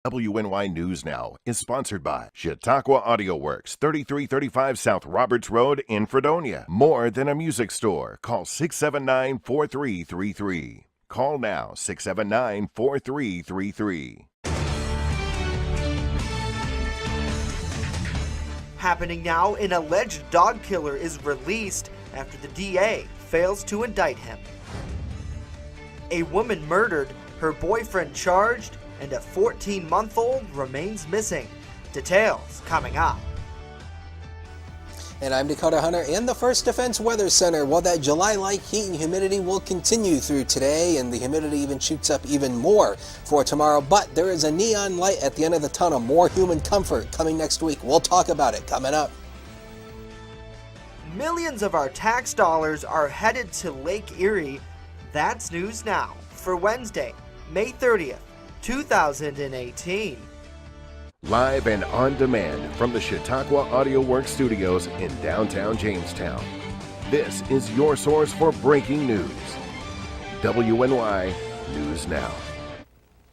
WNY News Now is sponsored by Chautauqua Audio Works, 3335 South Roberts Road in Fredonia. More than a music store. Call 679-4333. Call now, 679-4333. Happening now, an alleged dog killer is released after the DA fails to indict him. A woman murdered, her boyfriend charged, and a 14-month-old remains missing. Details coming up. And I'm Dakota Hunter in the First Defense Weather Center. Well, that July-like heat and humidity will continue through today, and the humidity even shoots up even more for tomorrow. But there is a neon light at the end of the tunnel. More human comfort coming next week. We'll talk about it coming up. Millions of our tax dollars are headed to Lake Erie. That's news now for Wednesday, May 30th, 2018. Live and on demand from the Chautauqua Audio Works studios in downtown Jamestown. This is your source for breaking news. WNY News Now.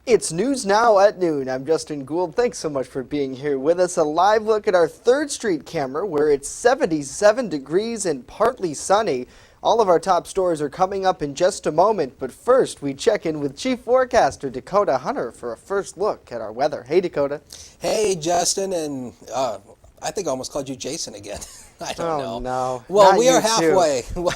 It's News Now at noon. I'm Justin Gould. Thanks so much for being here with us. A live look at our 3rd Street camera where it's 77 degrees and partly sunny. All of our top stories are coming up in just a moment, but first we check in with Chief Forecaster Dakota Hunter for a first look at our weather. Hey, Dakota. Hey, Justin, and I think I almost called you Jason again. I don't know. Oh, no. Well, Not we are you halfway. too.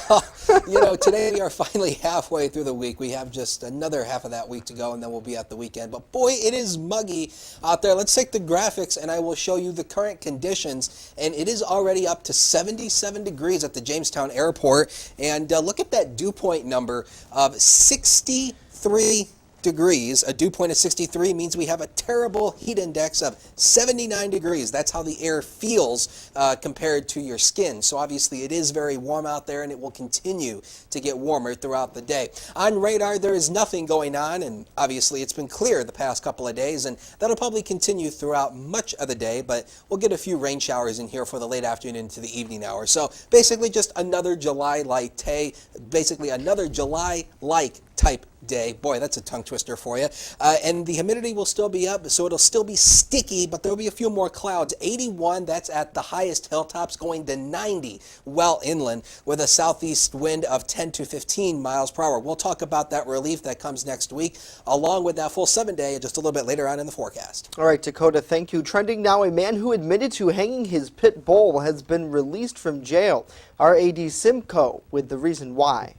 Well, today we are finally halfway through the week. We have just another half of that week to go, and then we'll be at the weekend. But boy, it is muggy out there. Let's take the graphics, and I will show you the current conditions. And it is already up to 77 degrees at the Jamestown Airport. And look at that dew point number of 63 degrees. A dew point of 63 means we have a terrible heat index of 79 degrees. That's how the air feels compared to your skin. So obviously it is very warm out there, and it will continue to get warmer throughout the day. On radar, there is nothing going on, and obviously it's been clear the past couple of days, and that'll probably continue throughout much of the day, but we'll get a few rain showers in here for the late afternoon into the evening hours. So basically just another July-like day, basically another July-like type day. Boy, that's a tongue twister for you. And the humidity will still be up, so it'll still be sticky, but there'll be a few more clouds. 81, that's at the highest hilltops, going to 90 well inland with a southeast wind of 10 to 15 miles per hour. We'll talk about that relief that comes next week, along with that full 7-day just a little bit later on in the forecast. All right, Dakota, thank you. Trending now, a man who admitted to hanging his pit bull has been released from jail. Our AD Simcoe with the reason why.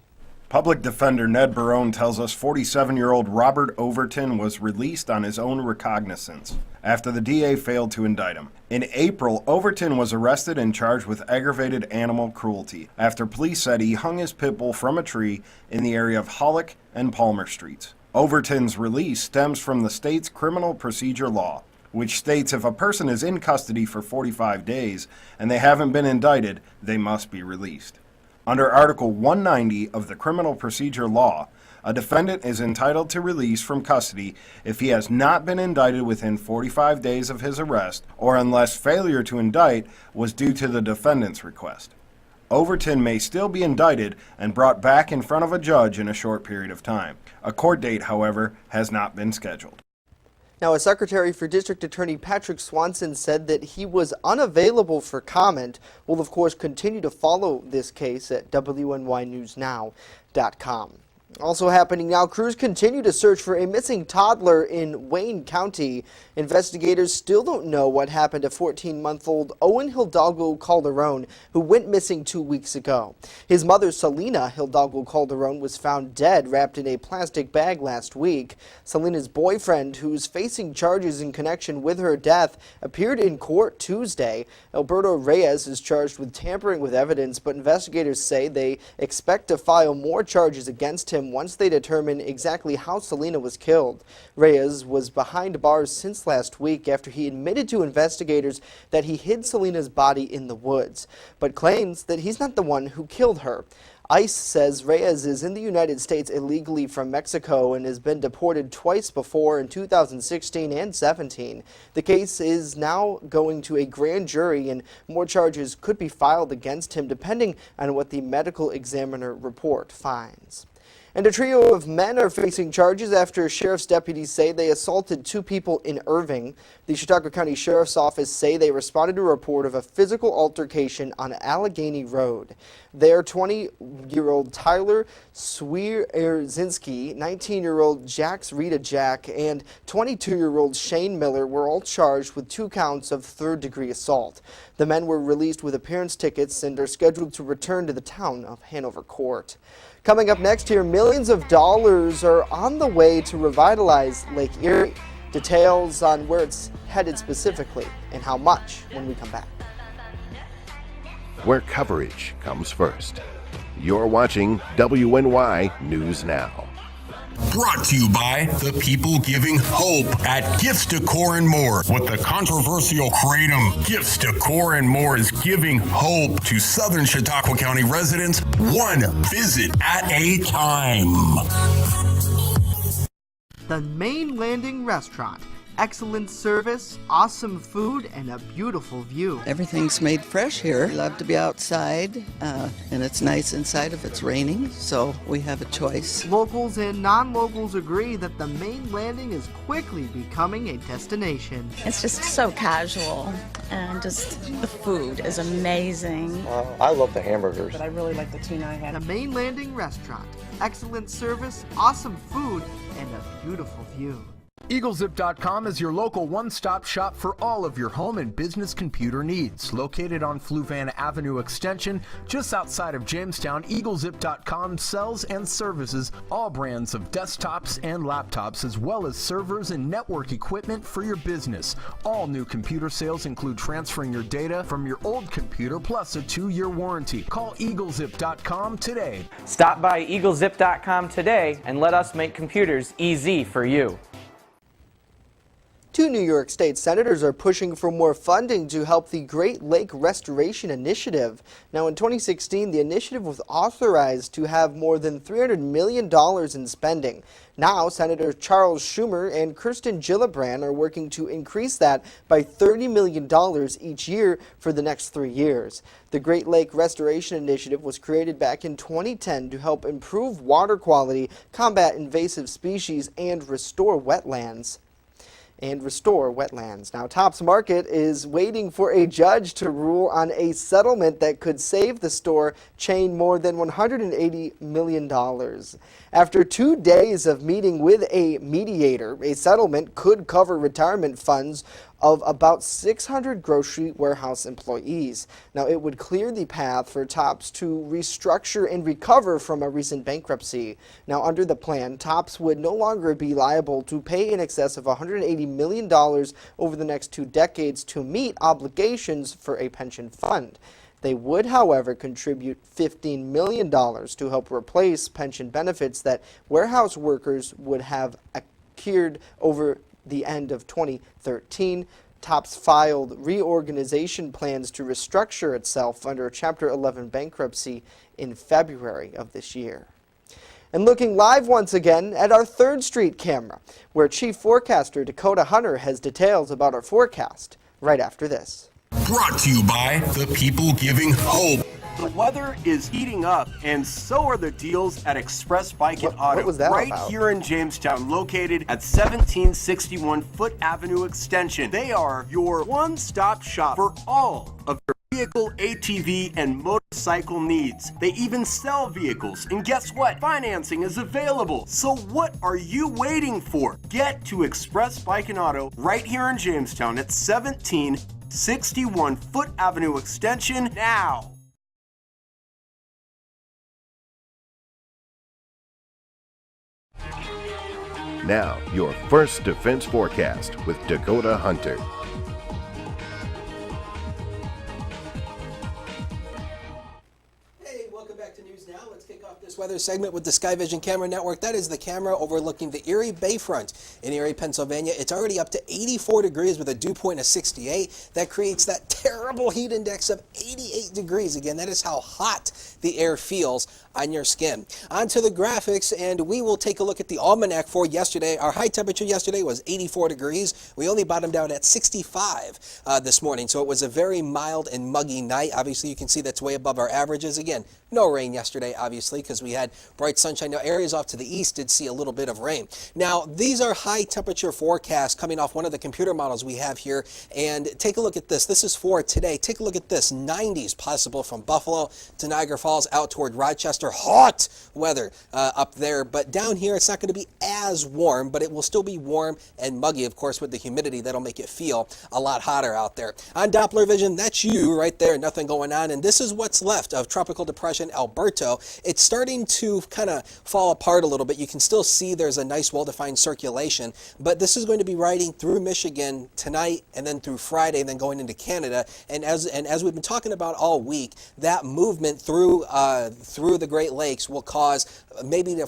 Public Defender Ned Barone tells us 47-year-old Robert Overton was released on his own recognizance after the DA failed to indict him. In April, Overton was arrested and charged with aggravated animal cruelty after police said he hung his pit bull from a tree in the area of Hollick and Palmer Streets. Overton's release stems from the state's criminal procedure law, which states if a person is in custody for 45 days and they haven't been indicted, they must be released. Under Article 190 of the Criminal Procedure Law, a defendant is entitled to release from custody if he has not been indicted within 45 days of his arrest or unless failure to indict was due to the defendant's request. Overton may still be indicted and brought back in front of a judge in a short period of time. A court date, however, has not been scheduled. Now, a secretary for District Attorney Patrick Swanson said that he was unavailable for comment. We'll, of course, continue to follow this case at WNYNewsNow.com. Also happening now, crews continue to search for a missing toddler in Wayne County. Investigators still don't know what happened to 14-month-old Owen Hidalgo Calderon, who went missing 2 weeks ago. His mother, Selena Hidalgo Calderon, was found dead, wrapped in a plastic bag last week. Selena's boyfriend, who's facing charges in connection with her death, appeared in court Tuesday. Alberto Reyes is charged with tampering with evidence, but investigators say they expect to file more charges against him once they determine exactly how Selena was killed. Reyes was behind bars since last week after he admitted to investigators that he hid Selena's body in the woods, but claims that he's not the one who killed her. ICE says Reyes is in the United States illegally from Mexico and has been deported twice before in 2016 and 17. The case is now going to a grand jury and more charges could be filed against him depending on what the medical examiner report finds. And a trio of men are facing charges after sheriff's deputies say they assaulted two people in Irving. The Chautauqua County Sheriff's Office say they responded to a report of a physical altercation on Allegheny Road. There, 20-year-old Tyler Swierzinski, 19-year-old Jax Rita Jack, and 22-year-old Shane Miller were all charged with 2 counts of third-degree assault. The men were released with appearance tickets and are scheduled to return to the town of Hanover Court. Coming up next here, millions of dollars are on the way to revitalize Lake Erie. Details on where it's headed specifically and how much when we come back. Where coverage comes first. You're watching WNY News Now. Brought to you by the people giving hope at Gifts Decor and More. With the controversial kratom, Gifts Decor and More is giving hope to Southern Chautauqua County residents, one visit at a time. The Main Landing Restaurant. Excellent service, awesome food, and a beautiful view. Everything's made fresh here. We love to be outside, and it's nice inside if it's raining, so we have a choice. Locals and non-locals agree that the Main Landing is quickly becoming a destination. It's just so casual, and just the food is amazing. I love the hamburgers. But I really like the tuna I had. The Main Landing Restaurant. Excellent service, awesome food, and a beautiful view. EagleZip.com is your local one-stop shop for all of your home and business computer needs. Located on Fluvan Avenue Extension, just outside of Jamestown, EagleZip.com sells and services all brands of desktops and laptops, as well as servers and network equipment for your business. All new computer sales include transferring your data from your old computer plus a 2-year warranty. Call EagleZip.com today. Stop by EagleZip.com today and let us make computers easy for you. 2 New York State senators are pushing for more funding to help the Great Lake Restoration Initiative. Now, in 2016, the initiative was authorized to have more than $300 million in spending. Now, Senator Charles Schumer and Kirsten Gillibrand are working to increase that by $30 million each year for the next 3 years. The Great Lake Restoration Initiative was created back in 2010 to help improve water quality, combat invasive species, and restore wetlands. Now, Tops Market is waiting for a judge to rule on a settlement that could save the store chain more than $180 million. After 2 days of meeting with a mediator, a settlement could cover retirement funds of about 600 grocery warehouse employees. Now, it would clear the path for Tops to restructure and recover from a recent bankruptcy. Now, under the plan, Tops would no longer be liable to pay in excess of $180 million over the next 2 decades to meet obligations for a pension fund. They would, however, contribute $15 million to help replace pension benefits that warehouse workers would have accrued over the end of 2013. Tops filed reorganization plans to restructure itself under Chapter 11 bankruptcy in February of this year. And looking live once again at our 3rd Street camera, where Chief Forecaster Dakota Hunter has details about our forecast right after this. Brought to you by the people giving hope. The weather is heating up, and so are the deals at Express Bike and Auto. What was that right about? Here in Jamestown, located at 1761 Foot Avenue Extension. They are your one-stop shop for all of your vehicle, ATV, and motorcycle needs. They even sell vehicles, and guess what? Financing is available. So what are you waiting for? Get to Express Bike and Auto right here in Jamestown at 1761 Foot Avenue Extension now. Now, your First Defense Forecast with Dakota Hunter. Hey, welcome back to News Now. Let's kick off this weather segment with the Sky Vision Camera Network. That is the camera overlooking the Erie Bayfront in Erie, Pennsylvania. It's already up to 84 degrees with a dew point of 68. That creates that terrible heat index of 88 degrees. Again, that is how hot the air feels on your skin. On to the graphics, and we will take a look at the almanac for yesterday. Our high temperature yesterday was 84 degrees. We only bottomed out at 65 this morning, so it was a very mild and muggy night. Obviously, you can see that's way above our averages. Again, No rain yesterday, obviously, because we had bright sunshine. Now, areas off to the east did see a little bit of rain. Now, these are high temperature forecasts coming off one of the computer models we have here. And take a look at this. This is for today. Take a look at this. 90s possible from Buffalo to Niagara Falls out toward Rochester. Hot weather up there. But down here, it's not going to be as warm, but it will still be warm and muggy, of course, with the humidity. That'll make it feel a lot hotter out there. On Doppler vision, that's you right there. Nothing going on. And this is what's left of Tropical Depression Alberto. It's starting to kind of fall apart a little bit. You can still see there's a nice well-defined circulation, but this is going to be riding through Michigan tonight and then through Friday and then going into Canada. And as we've been talking about all week, that movement through the Great Lakes will cause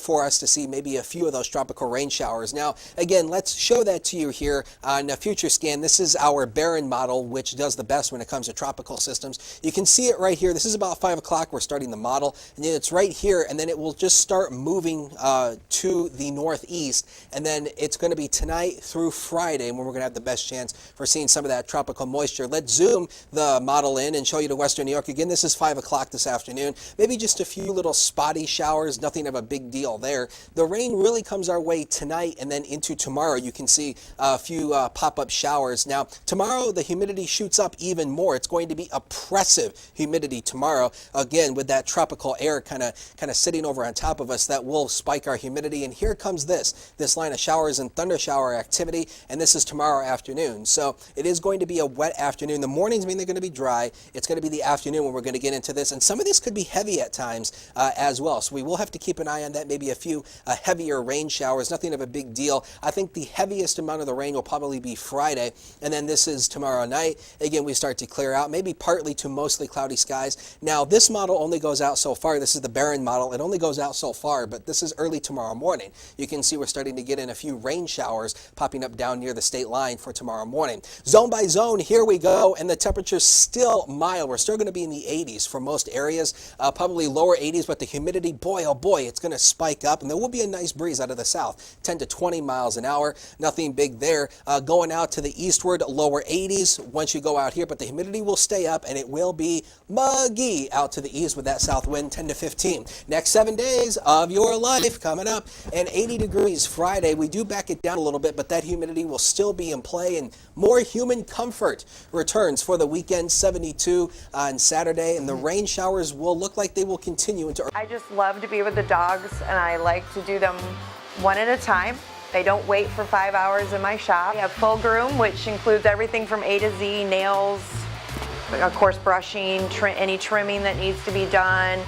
for us to see maybe a few of those tropical rain showers. Now, again, let's show that to you here on a future scan. This is our Barron model, which does the best when it comes to tropical systems. You can see it right here. This is about 5 o'clock. We're starting the model, and then it's right here, and then it will just start moving to the northeast, and then it's going to be tonight through Friday when we're going to have the best chance for seeing some of that tropical moisture. Let's zoom the model in and show you to western New York. Again, this is 5 o'clock this afternoon. Maybe just a few little spotty showers, nothing of a big deal there. The rain really comes our way tonight and then into tomorrow. You can see a few pop-up showers. Now, tomorrow the humidity shoots up even more. It's going to be oppressive humidity tomorrow. Again, with that tropical air kind of sitting over on top of us, that will spike our humidity. And here comes this line of showers and thunder shower activity, and this is tomorrow afternoon. So it is going to be a wet afternoon. The mornings mean they're going to be dry. It's going to be the afternoon when we're going to get into this, and some of this could be heavy at times as well. So we will have to keep an eye on that. Maybe a few heavier rain showers, nothing of a big deal. I think the heaviest amount of the rain will probably be Friday, and then this is tomorrow night. Again, we start to clear out, maybe partly to mostly cloudy skies. Now, this model only goes out so far. This is the Barron model. It only goes out so far, but this is early tomorrow morning. You can see we're starting to get in a few rain showers popping up down near the state line for tomorrow morning. Zone by zone, here we go, and the temperature's still mild. We're still going to be in the 80s for most areas, probably lower 80s, but the humidity, boy, oh boy, it's going to spike up, and there will be a nice breeze out of the south, 10 to 20 miles an hour. Nothing big there. Going out to the eastward, lower 80s once you go out here, but the humidity will stay up, and it will be muggy out to the east with that south wind, 10 to 15. Next 7 days of your life coming up, and 80 degrees Friday. We do back it down a little bit, but that humidity will still be in play, and more human comfort returns for the weekend, 72 on Saturday, and the rain showers will look like they will continue into. I just love to be with the dogs, and I like to do them one at a time. They don't wait for 5 hours in my shop. We have full groom, which includes everything from A to Z, nails, of course brushing, any trimming that needs to be done.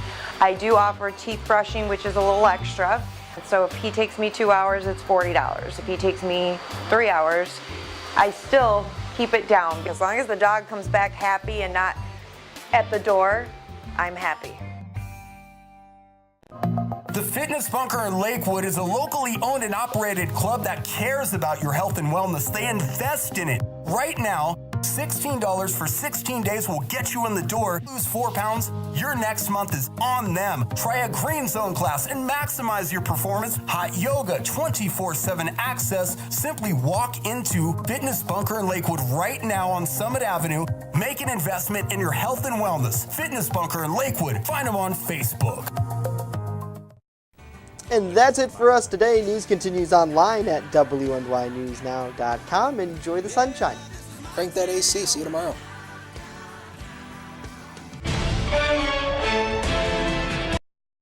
I do offer teeth brushing, which is a little extra. So if he takes me 2 hours, it's $40. If he takes me 3 hours, I still keep it down. As long as the dog comes back happy and not at the door, I'm happy. The Fitness Bunker in Lakewood is a locally owned and operated club that cares about your health and wellness. They invest in it. Right now, $16 for 16 days will get you in the door. Lose 4 pounds, your next month is on them. Try a green zone class and maximize your performance. Hot yoga, 24/7 access. Simply walk into Fitness Bunker in Lakewood right now on Summit Avenue. Make an investment in your health and wellness. Fitness Bunker in Lakewood. Find them on Facebook. And that's it for us today. News continues online at WNYNewsNow.com. Enjoy the sunshine. Crank that AC. See you tomorrow.